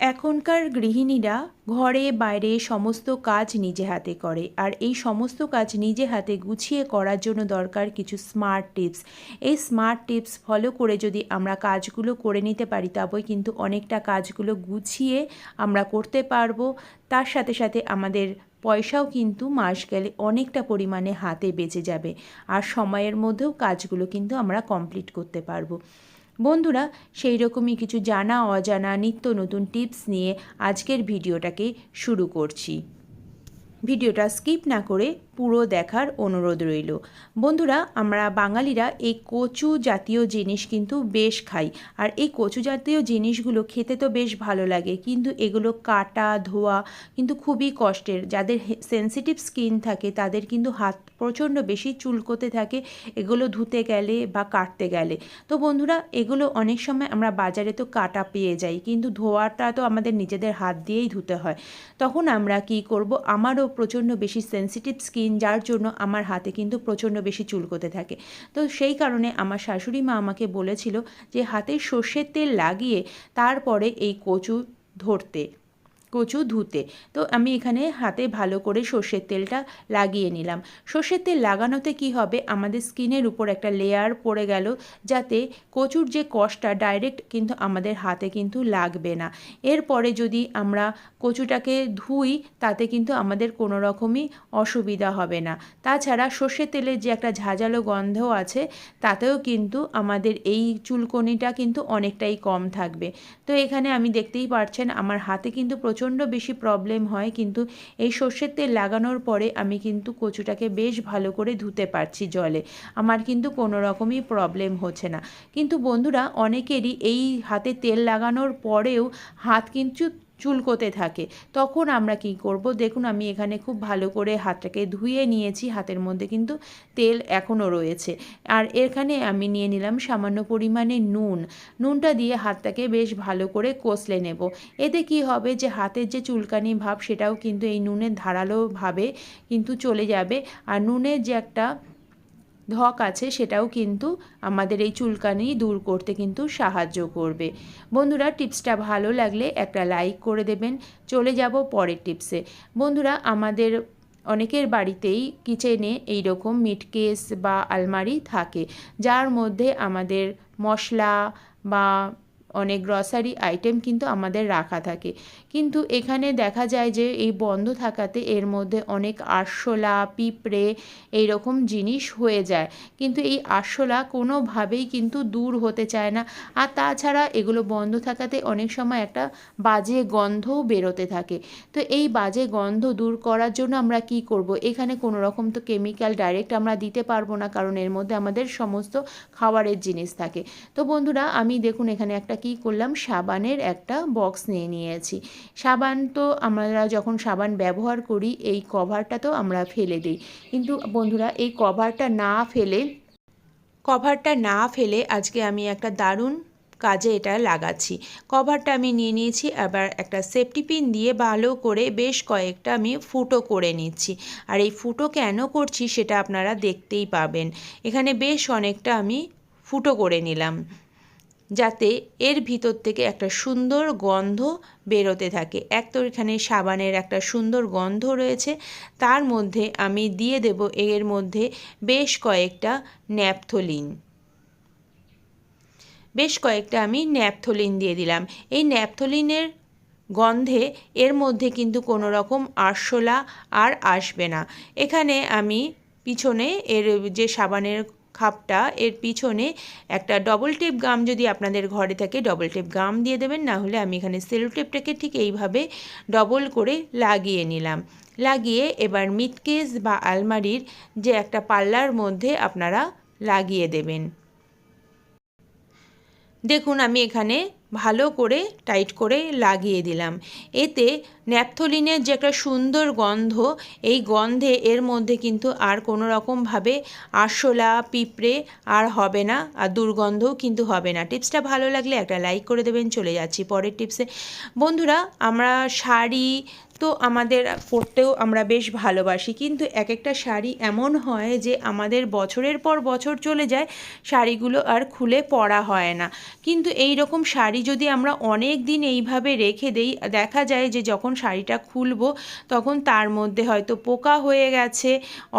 এখনকার গৃহিণীরা ঘরে বাইরে সমস্ত কাজ নিজে হাতে করে, আর এই সমস্ত কাজ নিজে হাতে গুছিয়ে করার জন্য দরকার কিছু স্মার্ট টিপস। এই স্মার্ট টিপস ফলো করে যদি আমরা কাজগুলো করে নিতে পারি, তবেই কিন্তু অনেকটা কাজগুলো গুছিয়ে আমরা করতে পারবো। তার সাথে সাথে আমাদের পয়সাও কিন্তু মাস গেলে অনেকটা পরিমাণে হাতে বেঁচে যাবে, আর সময়ের মধ্যেও কাজগুলো কিন্তু আমরা কমপ্লিট করতে পারবো। বন্ধুরা, সেই রকমই কিছু জানা অজানা নিত্য নতুন টিপস নিয়ে আজকের ভিডিওটাকে শুরু করছি। ভিডিওটা স্কিপ না করে পুরো দেখার অনুরোধ রইল। বন্ধুরা, আমরা বাঙালিরা এই কচু জাতীয় জিনিস কিন্তু বেশ খাই, আর এই কচু জাতীয় জিনিসগুলো খেতে তো বেশ ভালো লাগে, কিন্তু এগুলো কাটা ধোয়া কিন্তু খুবই কষ্টের। যাদের সেনসিটিভ স্কিন থাকে তাদের কিন্তু হাত প্রচণ্ড বেশি চুলকোতে থাকে এগুলো ধুতে গেলে বা কাটতে গেলে। তো বন্ধুরা, এগুলো অনেক সময় আমরা বাজারে তো কাটা পেয়ে যাই, কিন্তু ধোয়াটা তো আমাদের নিজেদের হাত দিয়েই ধুতে হয়। তখন আমরা কি করব, আমারও প্রচণ্ড বেশি সেনসিটিভ স্কিন, যার জন্য আমার হাতে কিন্তু প্রচণ্ড বেশি চুলকোতে থাকে। তো সেই কারণে আমার শাশুড়ি মা আমাকে বলেছিল যে হাতে সর্ষের তেল লাগিয়ে তারপরে এই কচু ধুতে। তো আমি এখানে হাতে ভালো করে সর্ষের তেলটা লাগিয়ে নিলাম। সর্ষের তেল লাগানোতে কি হবে, আমাদের স্কিনের উপর একটা লেয়ার পড়ে গেল, যাতে কচুর যে কষটা ডাইরেক্ট কিন্তু আমাদের হাতে কিন্তু লাগবে না। এরপরে যদি আমরা কচুটাকে ধুই, তাতে কিন্তু আমাদের কোনো রকমই অসুবিধা হবে না। তাছাড়া সর্ষের তেলের যে একটা ঝাঁঝালো গন্ধ আছে, তাতেও কিন্তু আমাদের এই চুলকনিটা কিন্তু অনেকটাই কম থাকবে। তো এখানে আমি দেখতেই পাচ্ছেন আমার হাতে কিন্তু প্রচণ্ড বেশি প্রবলেম হয়, কিন্তু এই সর্ষের তেল লাগানোর পরে আমি কিন্তু কচুটাকে বেশ ভালো করে ধুতে পারছি জলে, আমার কিন্তু কোনো রকমই প্রবলেম হচ্ছে না। কিন্তু বন্ধুরা, অনেকেরই এই হাতে তেল লাগানোর পরেও হাত কিন্তু চুলকোতে থাকে। তখন আমরা কি করব, দেখুন আমি এখানে খুব ভালো করে হাতটাকে ধুয়ে নিয়েছি, হাতের মধ্যে কিন্তু তেল এখনও রয়েছে। আর এখানে আমি নিয়ে নিলাম সামান্য পরিমাণে নুনটা দিয়ে হাতটাকে বেশ ভালো করে কষলে নেব। এতে কি হবে, যে হাতের যে চুলকানি ভাব সেটাও কিন্তু এই নুনের ধারালো ভাবে কিন্তু চলে যাবে, আর নুনের যে একটা ধক আছে সেটাও কিন্তু আমাদের এই চুলকানি দূর করতে কিন্তু সাহায্য করবে। বন্ধুরা, টিপসটা ভালো লাগলে একটা লাইক করে দেবেন। চলে যাব পরের টিপসে। বন্ধুরা, আমাদের অনেকের বাড়িতেই কিচেনে এই রকম মিটকেস বা আলমারি থাকে, যার মধ্যে আমাদের মশলা বা অনেক গ্রসারি আইটেম কিন্তু আমাদের রাখা থাকে। কিন্তু এখানে দেখা যায় যে এই বন্ধ থাকাতে এর মধ্যে অনেক আরশোলা পিঁপড়ে এই রকম জিনিস হয়ে যায়, কিন্তু এই আরশোলা কোনোভাবেই কিন্তু দূর হতে চায় না। আর তাছাড়া এগুলো বন্ধ থাকাতে অনেক সময় একটা বাজে গন্ধও বেরোতে থাকে। তো এই বাজে গন্ধ দূর করার জন্য আমরা কি করব, এখানে কোনো রকম তো কেমিক্যাল ডাইরেক্ট আমরা দিতে পারবো না, কারণ এর মধ্যে আমাদের সমস্ত খাবারের জিনিস থাকে। তো বন্ধুরা, আমি দেখুন এখানে একটা কি করলাম, সাবানের একটা বক্স নিয়ে নিয়েছি। সাবান তো আমরা যখন সাবান ব্যবহার করি এই কভারটা তো আমরা ফেলে দিই, কিন্তু বন্ধুরা এই কভারটা না ফেলে আজকে আমি একটা দারুণ কাজে এটা লাগাচ্ছি। কভারটা আমি নিয়ে নিয়েছি, আবার একটা সেফটি পিন দিয়ে ভালো করে বেশ কয়েকটা আমি ফুটো করে নিচ্ছি। আর এই ফুটো কেন করছি সেটা আপনারা দেখতেই পাবেন। এখানে বেশ অনেকটা আমি ফুটো করে নিলাম, যাতে এর ভিতর থেকে একটা সুন্দর গন্ধ বেরোতে থাকে। এক তো এখানে সাবানের একটা সুন্দর গন্ধ রয়েছে, তার মধ্যে আমি দিয়ে দেব এর মধ্যে বেশ কয়েকটা আমি ন্যাপথলিন দিয়ে দিলাম। এই ন্যাপথলিনের গন্ধে এর মধ্যে কিন্তু কোনো রকম আরশোলা আর আসবে না। এখানে আমি পিছনে এর যে সাবানের খাপটা, এর পিছনে একটা ডবল টেপ গাম যদি আপনাদের ঘরে থাকে ডবল টেপ গাম দিয়ে দেবেন, না হলে আমি এখানে সেলো টেপটাকে ঠিক এইভাবে ডবল করে লাগিয়ে নিলাম। লাগিয়ে এবার মিটকেস বা আলমারির যে একটা পাল্লার মধ্যে আপনারা লাগিয়ে দেবেন। দেখুন আমি এখানে ভালো করে টাইট করে লাগিয়ে দিলাম। এতে ন্যাপথলিনের যে একটা সুন্দর গন্ধ, এই গন্ধে এর মধ্যে কিন্তু আর কোনো রকমভাবে আরশোলা পিঁপড়ে আর হবে না, আর দুর্গন্ধও কিন্তু হবে না। টিপসটা ভালো লাগলে একটা লাইক করে দেবেন। চলে যাচ্ছি পরের টিপসে। বন্ধুরা, আমরা শাড়ি তো আমাদের পরতেও আমরা বেশ ভালোবাসি, কিন্তু এক একটা শাড়ি এমন হয় যে আমাদের বছরের পর বছর চলে যায়, শাড়িগুলো আর খুলে পরা হয় না। কিন্তু এই রকম শাড়ি যদি আমরা অনেক দিন এইভাবে রেখে দেই, দেখা যায় যে যখন শাড়িটা খুলবো তখন তার মধ্যে হয়তো পোকা হয়ে গেছে,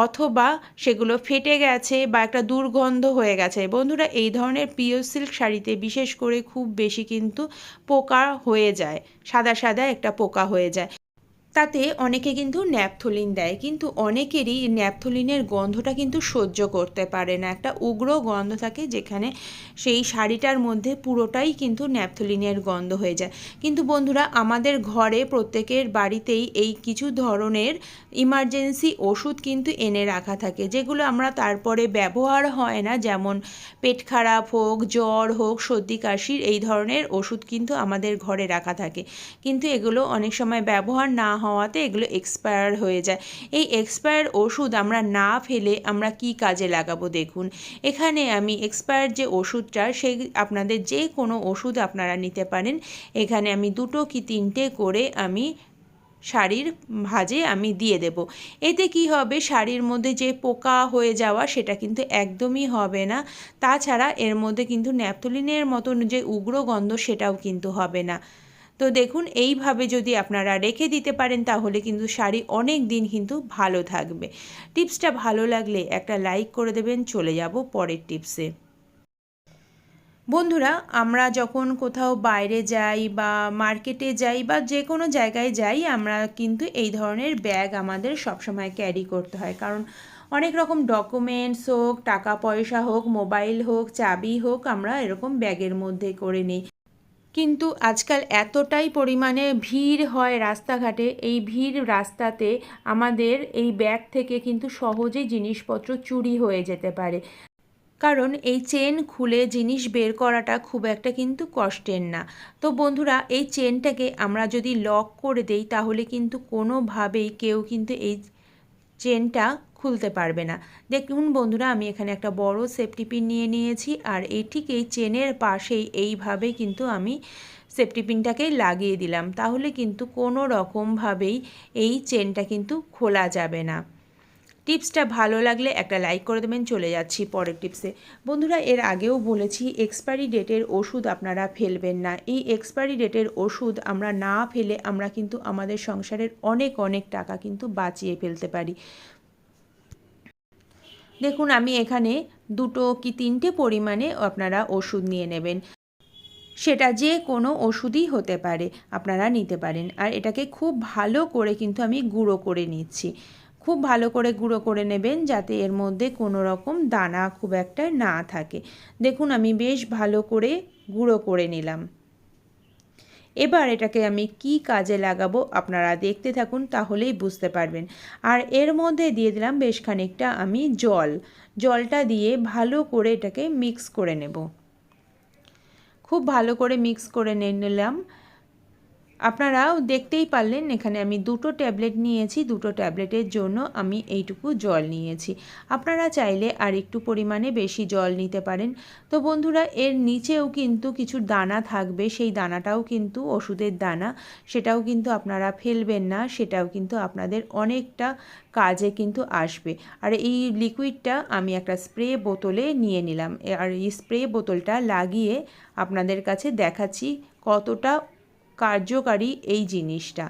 অথবা সেগুলো ফেটে গেছে বা একটা দুর্গন্ধ হয়ে গেছে। বন্ধুরা, এই ধরনের পিওর সিল্ক শাড়িতে বিশেষ করে খুব বেশি কিন্তু পোকা হয়ে যায়, সাদা সাদা একটা পোকা হয়ে যায়। তাতে অনেকে কিন্তু ন্যাপথলিন দেয়, কিন্তু অনেকেরই ন্যাপথলিনের গন্ধটা কিন্তু সহ্য করতে পারে না। একটা উগ্র গন্ধ থাকে, যেখানে সেই শাড়িটার মধ্যে পুরোটাই কিন্তু ন্যাপথলিনের গন্ধ হয়ে যায়। কিন্তু বন্ধুরা, আমাদের ঘরে প্রত্যেকের বাড়িতেই এই কিছু ধরনের ইমার্জেন্সি ওষুধ কিন্তু এনে রাখা থাকে, যেগুলো আমরা তারপরে ব্যবহার হয় না। যেমন পেট খারাপ হোক, জ্বর হোক, সর্দি কাশির এই ধরনের ওষুধ কিন্তু আমাদের ঘরে রাখা থাকে, কিন্তু এগুলো অনেক সময় ব্যবহার না হওয়াতে এগুলো এক্সপায়ার হয়ে যায়। এই এক্সপায়ার ওষুধ আমরা না ফেলে আমরা কি কাজে লাগাবো দেখুন। এখানে আমি এক্সপায়ার যে ওষুধটা, সেই আপনাদের যে কোনো ওষুধ আপনারা নিতে পারেন। এখানে আমি 2 কি 3টে করে আমি শাড়ির ভাঁজে আমি দিয়ে দেব। এতে কি হবে, শাড়ির মধ্যে যে পোকা হয়ে যাওয়া সেটা কিন্তু একদমই হবে না। তাছাড়া এর মধ্যে কিন্তু ন্যাপথলিনের মতন যে উগ্র গন্ধ সেটাও কিন্তু হবে না। তো দেখুন, এইভাবে যদি আপনারা রেখে দিতে পারেন তাহলে কিন্তু শাড়ি অনেক দিন কিন্তু ভালো থাকবে। টিপসটা ভালো লাগলে একটা লাইক করে দেবেন। চলে যাব পরের টিপসে। বন্ধুরা, আমরা যখন কোথাও বাইরে যাই বা মার্কেটে যাই বা যে কোনো জায়গায় যাই, আমরা কিন্তু এই ধরনের ব্যাগ আমাদের সবসময় ক্যারি করতে হয়, কারণ অনেক রকম ডকুমেন্টস হোক, টাকা পয়সা হোক, মোবাইল হোক, চাবি হোক, আমরা এরকম ব্যাগের মধ্যে করে নিই। কিন্তু আজকাল এতটাই পরিমাণে ভিড় হয় রাস্তাঘাটে, এই ভিড় রাস্তাতে আমাদের এই ব্যাগ থেকে কিন্তু সহজেই জিনিসপত্র চুরি হয়ে যেতে পারে। কারণ এই চেন খুলে জিনিস বের করাটা খুব একটা কিন্তু কষ্টের না। তো বন্ধুরা, এই চেনটাকে আমরা যদি লক করে দেই তাহলে কিন্তু কোনোভাবেই কেউ কিন্তু এই চেনটা খুলতে পারবে না। দেখুন বন্ধুরা, আমি এখানে একটা বড় সেফটি পিন নিয়ে নিয়েছি, আর এই ঠিক এই চেনের পাশেই এইভাবে কিন্তু আমি সেফটি পিনটাকে লাগিয়ে দিলাম। তাহলে কিন্তু কোনো রকমভাবেই এই চেনটা কিন্তু খোলা যাবে না। টিপসটা ভালো লাগলে একটা লাইক করে দেবেন। চলে যাচ্ছি পরের টিপসে। বন্ধুরা, এর আগেও বলেছি এক্সপায়ারি ডেটের ওষুধ আপনারা ফেলবেন না। এই এক্সপায়ারি ডেটের ওষুধ আমরা না ফেলে আমরা কিন্তু আমাদের সংসারের অনেক অনেক টাকা কিন্তু বাঁচিয়ে ফেলতে পারি। দেখুন, আমি এখানে 2 কি 3টে পরিমাণে আপনারা ওষুধ নিয়ে নেবেন। সেটা যে কোনো ওষুধই হতে পারে, আপনারা নিতে পারেন। আর এটাকে খুব ভালো করে কিন্তু আমি গুঁড়ো করে নিচ্ছি। খুব ভালো করে গুঁড়ো করে নেবেন, যাতে এর মধ্যে কোনো রকম দানা খুব একটা না থাকে। দেখুন, আমি বেশ ভালো করে গুঁড়ো করে নিলাম। এবার এটাকে আমি কি কাজে লাগাবো আপনারা দেখতে থাকুন, তাহলেই বুঝতে পারবেন। আর এর মধ্যে দিয়ে দিলাম বেশ খানিকটা আমি জলটা দিয়ে ভালো করে এটাকে মিক্স করে নেব। খুব ভালো করে মিক্স করে নিলাম। আপনারাও দেখতেই পারলেন, এখানে আমি 2 ট্যাবলেট নিয়েছি। 2 ট্যাবলেটের জন্য আমি এইটুকু জল নিয়েছি। আপনারা চাইলে আর একটু পরিমাণে বেশি জল নিতে পারেন। তো বন্ধুরা, এর নিচেও কিন্তু কিছু দানা থাকবে, সেই দানাটাও কিন্তু ওষুধের দানা, সেটাও কিন্তু আপনারা ফেলবেন না, সেটাও কিন্তু আপনাদের অনেকটা কাজে কিন্তু আসবে। আর এই লিকুইডটা আমি একটা স্প্রে বোতলে নিয়ে নিলাম, আর এই স্প্রে বোতলটা লাগিয়ে আপনাদের কাছে দেখাচ্ছি কতটা কার্যকারী এই জিনিসটা।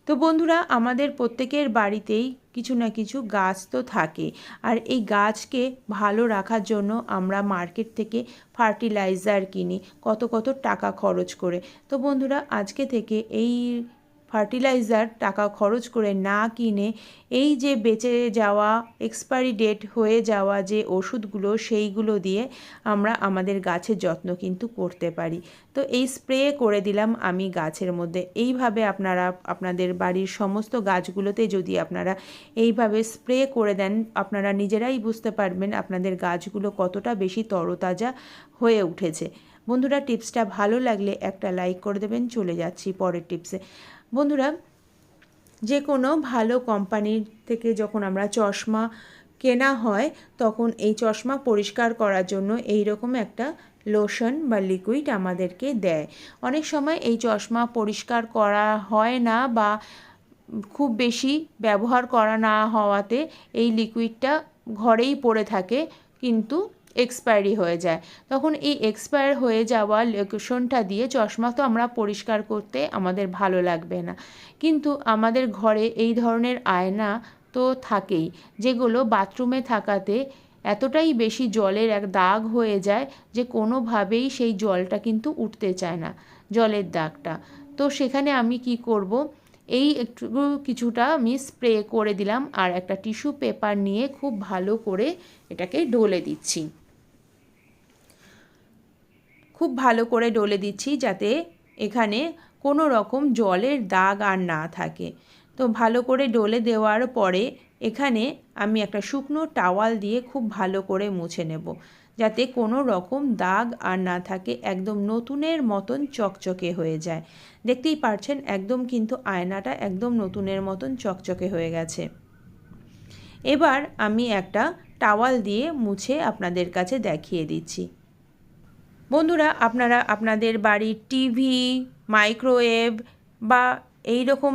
তো বন্ধুরা, আমাদের প্রত্যেকের বাড়িতেই কিছু না কিছু গাছ তো থাকে, আর এই গাছকে ভালো রাখার জন্য আমরা মার্কেট থেকে ফার্টিলাইজার কিনি কত কত টাকা খরচ করে। তো বন্ধুরা, আজকে থেকে এই ফার্টিলাইজার টাকা খরচ করে না কিনে এই যে বেঁচে যাওয়া, এক্সপায়ারি ডেট হয়ে যাওয়া যে ওষুধগুলো, সেইগুলো দিয়ে আমরা আমাদের গাছের যত্ন কিন্তু করতে পারি। তো এই স্প্রে করে দিলাম আমি গাছের মধ্যে। এইভাবে আপনারা আপনাদের বাড়ির সমস্ত গাছগুলোতে যদি আপনারা এইভাবে স্প্রে করে দেন, আপনারা নিজেরাই বুঝতে পারবেন আপনাদের গাছগুলো কতটা বেশি তরতাজা হয়ে উঠেছে। বন্ধুরা, টিপসটা ভালো লাগলে একটা লাইক করে দেবেন। চলে যাচ্ছি পরের টিপসে। বন্ধুরা, যে কোনো ভালো কোম্পানির থেকে যখন আমরা চশমা কেনা হয় তখন এই চশমা পরিষ্কার করার জন্য এই রকম একটা লোশন বা লিকুইড আমাদেরকে দেয়। অনেক সময় এই চশমা পরিষ্কার করা হয় না বা খুব বেশি ব্যবহার করা না হওয়াতে এই লিকুইডটা ঘরেই পড়ে থাকে, কিন্তু এক্সপায়ারি হয়ে যায়। তখন এই এক্সপায়ার হয়ে যাওয়া লোশনটা দিয়ে চশমা তো আমরা পরিষ্কার করতে আমাদের ভালো লাগবে না, কিন্তু আমাদের ঘরে এই ধরনের আয়না তো থাকেই, যেগুলো বাথরুমে থাকাতে এতটাই বেশি জলের এক দাগ হয়ে যায় যে কোনোভাবেই সেই জলটা কিন্তু উঠতে চায় না, জলের দাগটা। তো সেখানে আমি কি করব, এই একটু কিছুটা আমি স্প্রে করে দিলাম আর একটা টিস্যু পেপার নিয়ে খুব ভালো করে এটাকে ডলে দিচ্ছি। খুব ভালো করে ডলে দিচ্ছি যাতে এখানে কোনো রকম জলের দাগ আর না থাকে। তো ভালো করে ডলে দেওয়ার পরে এখানে আমি একটা শুকনো টাওয়াল দিয়ে খুব ভালো করে মুছে নেব, যাতে কোনো রকম দাগ আর না থাকে, একদম নতুনের মতন চকচকে হয়ে যায়। দেখতেই পারছেন একদম কিন্তু আয়নাটা একদম নতুনের মতন চকচকে হয়ে গেছে। এবার আমি একটা টাওয়াল দিয়ে মুছে আপনাদের কাছে দেখিয়ে দিচ্ছি। বন্ধুরা, আপনারা আপনাদের বাড়ির টিভি, মাইক্রোওয়েভ বা এই রকম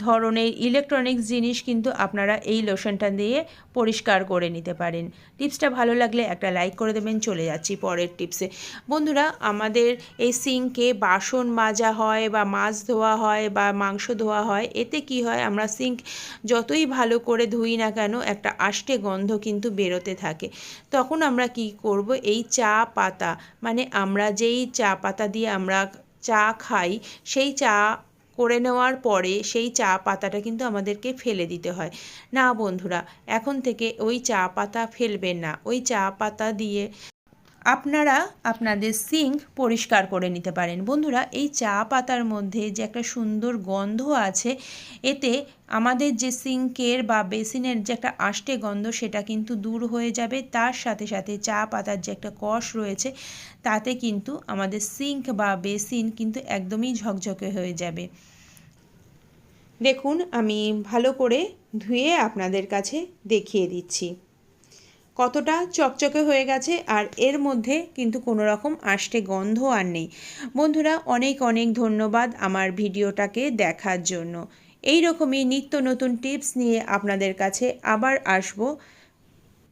ধরনের ইলেকট্রনিক্স জিনিস কিন্তু আপনারা এই লোশনটা দিয়ে পরিষ্কার করে নিতে পারেন। টিপসটা ভালো লাগলে একটা লাইক করে দেবেন। চলে যাচ্ছি পরের টিপসে। বন্ধুরা, আমাদের এই সিঙ্কে বাসন মাজা হয় বা মাছ ধোয়া হয় বা মাংস ধোয়া হয়, এতে কি হয়, আমরা সিঙ্ক যতই ভালো করে ধুই না কেন একটা আষ্টে গন্ধ কিন্তু বেরোতে থাকে। তখন আমরা কি করব, এই চা পাতা, মানে আমরা যেই চা পাতা দিয়ে আমরা চা খাই, সেই চা করে নেওয়ার পরে সেই চা পাতাটা কিন্তু আমাদেরকে ফেলে দিতে হয় না। বন্ধুরা, এখন থেকে ওই চা পাতা ফেলবেন না। ওই চা পাতা দিয়ে আপনারা আপনাদের সিঙ্ক পরিষ্কার করে নিতে পারেন। বন্ধুরা, এই চা পাতার মধ্যে যে একটা সুন্দর গন্ধ আছে, এতে আমাদের যে সিঙ্কের বা বেসিনের যে একটা আষ্টে গন্ধ সেটা কিন্তু দূর হয়ে যাবে। তার সাথে সাথে চা পাতার যে একটা কষ রয়েছে, তাতে কিন্তু আমাদের সিঙ্ক বা বেসিন কিন্তু একদমই ঝকঝকে হয়ে যাবে। দেখুন, আমি ভালো করে ধুয়ে আপনাদের কাছে দেখিয়ে দিচ্ছি কতটা চকচকে হয়ে গেছে, আর এর মধ্যে কিন্তু কোনো রকম আষ্টে গন্ধ আর নেই। বন্ধুরা, অনেক অনেক ধন্যবাদ আমার ভিডিওটাকে দেখার জন্য। এই রকমই নিত্য নতুন টিপস নিয়ে আপনাদের কাছে আবার আসব।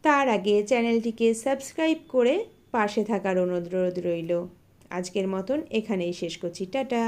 তার আগে চ্যানেলটিকে সাবস্ক্রাইব করে পাশে থাকার অনুরোধ রইল। আজকের মতন এখানেই শেষ করছি। টাটা।